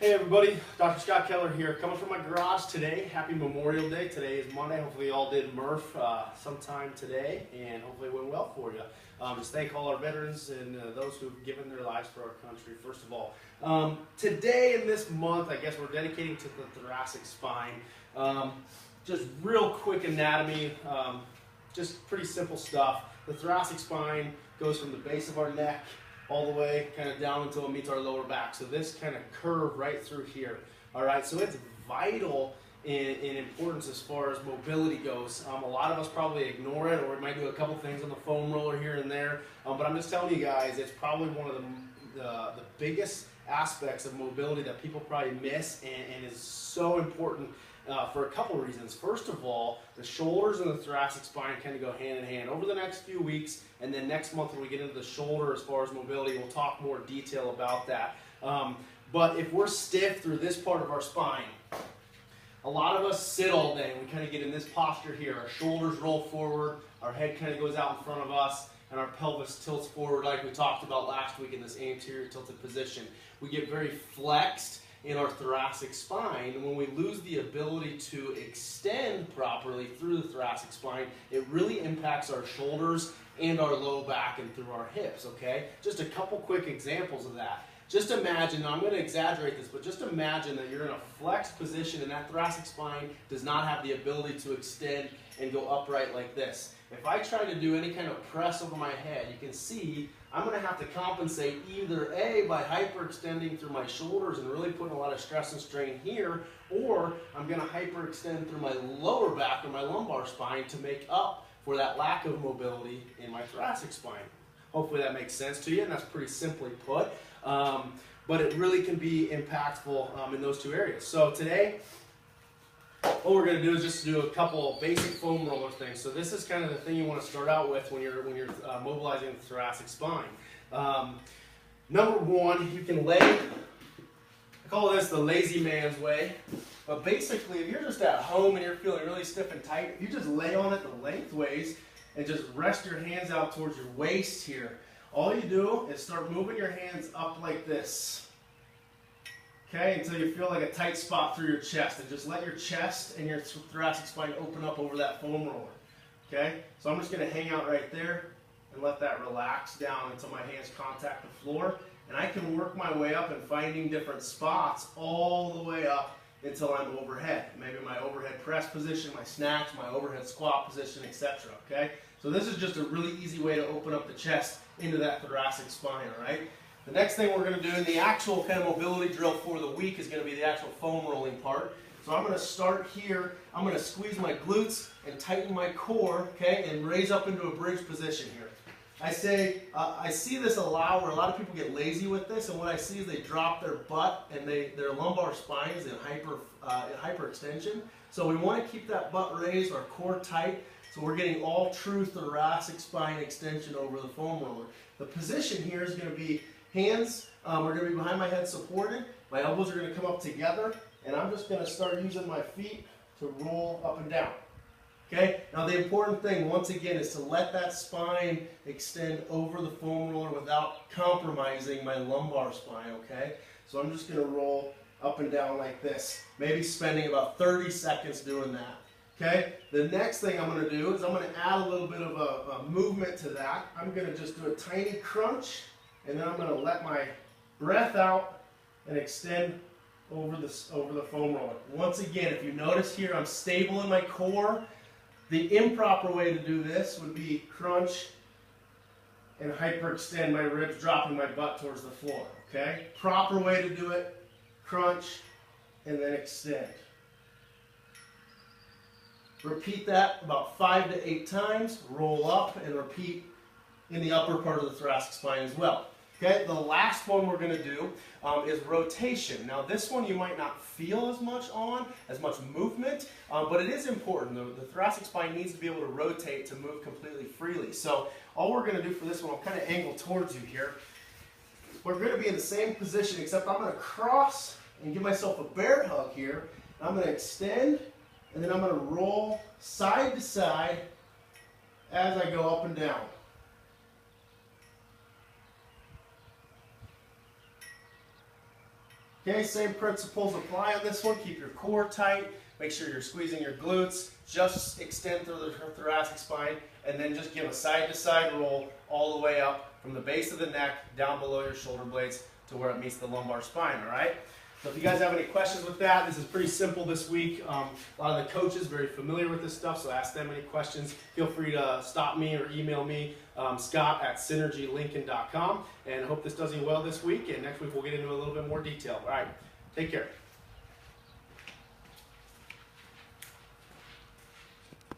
Hey everybody, Dr. Scott Keller here, coming from my garage today. Happy Memorial Day. Today is Monday. Hopefully you all did Murph sometime today, and hopefully it went well for you. Just thank all our veterans and those who've given their lives for our country, first of all. Today in this month, I guess we're dedicating to the thoracic spine. Just real quick anatomy, just pretty simple stuff. The thoracic spine goes from the base of our neck all the way kind of down until it meets our lower back. So this kind of curve right through here. All right, so it's vital in importance as far as mobility goes. A lot of us probably ignore it, or we might do a couple things on the foam roller here and there. But I'm just telling you guys, it's probably one of the biggest aspects of mobility that people probably miss, and is so important for a couple of reasons. First of all, the shoulders and the thoracic spine kind of go hand in hand. Over the next few weeks, and then next month when we get into the shoulder as far as mobility, we'll talk more detail about that. But if we're stiff through this part of our spine, a lot of us sit all day and we kind of get in this posture here. Our shoulders roll forward, our head kind of goes out in front of us, and our pelvis tilts forward like we talked about last week in this anterior tilted position. We get very flexed in our thoracic spine, and when we lose the ability to extend properly through the thoracic spine, it really impacts our shoulders and our low back and through our hips, okay? Just a couple quick examples of that. Just imagine, now I'm going to exaggerate this, but just imagine that you're in a flexed position and that thoracic spine does not have the ability to extend and go upright like this. If I try to do any kind of press over my head, you can see I'm going to have to compensate either A, by hyperextending through my shoulders and really putting a lot of stress and strain here, or I'm going to hyperextend through my lower back or my lumbar spine to make up for that lack of mobility in my thoracic spine. Hopefully that makes sense to you, and that's pretty simply put. But it really can be impactful in those two areas. So today, what we're going to do is just do a couple basic foam roller things. So this is kind of the thing you want to start out with when you're mobilizing the thoracic spine. Number one, you can lay, I call this the lazy man's way. But basically, if you're just at home and you're feeling really stiff and tight, you just lay on it the lengthways and just rest your hands out towards your waist here. All you do is start moving your hands up like this. Okay, until you feel like a tight spot through your chest, and just let your chest and your thoracic spine open up over that foam roller. Okay, so I'm just going to hang out right there and let that relax down until my hands contact the floor, and I can work my way up and finding different spots all the way up until I'm overhead. Maybe my overhead press position, my snatch, my overhead squat position, etc. Okay, so this is just a really easy way to open up the chest into that thoracic spine. All right. The next thing we're going to do in the actual kind of mobility drill for the week is going to be the actual foam rolling part. So I'm going to start here. I'm going to squeeze my glutes and tighten my core, okay, and raise up into a bridge position here. I see this a lot where a lot of people get lazy with this, and what I see is they drop their butt and their lumbar spine is in hyperextension. So we want to keep that butt raised, our core tight, so we're getting all true thoracic spine extension over the foam roller. The position here is going to be hands are going to be behind my head supported. My elbows are going to come up together, and I'm just going to start using my feet to roll up and down. Okay? Now the important thing, once again, is to let that spine extend over the foam roller without compromising my lumbar spine, okay? So I'm just going to roll up and down like this, maybe spending about 30 seconds doing that. Okay? The next thing I'm going to do is I'm going to add a little bit of a movement to that. I'm going to just do a tiny crunch, and then I'm going to let my breath out and extend over the foam roller. Once again, if you notice here, I'm stable in my core. The improper way to do this would be crunch and hyperextend my ribs, dropping my butt towards the floor. Okay? Proper way to do it, crunch and then extend. Repeat that about 5 to 8 times, roll up and repeat in the upper part of the thoracic spine as well. Okay, the last one we're going to do is rotation. Now this one you might not feel as much movement, but it is important. The thoracic spine needs to be able to rotate to move completely freely. So all we're going to do for this one, I'll kind of angle towards you here. We're going to be in the same position, except I'm going to cross and give myself a bear hug here. I'm going to extend, and then I'm going to roll side to side as I go up and down. Okay, same principles apply on this one. Keep your core tight. Make sure you're squeezing your glutes. Just extend through the thoracic spine, and then just give a side-to-side roll all the way up from the base of the neck down below your shoulder blades to where it meets the lumbar spine, all right? So if you guys have any questions with that, this is pretty simple this week. A lot of the coaches are very familiar with this stuff, so ask them any questions. Feel free to stop me or email me, Scott@synergylincoln.com, and I hope this does you well this week, and next week we'll get into a little bit more detail. All right, take care.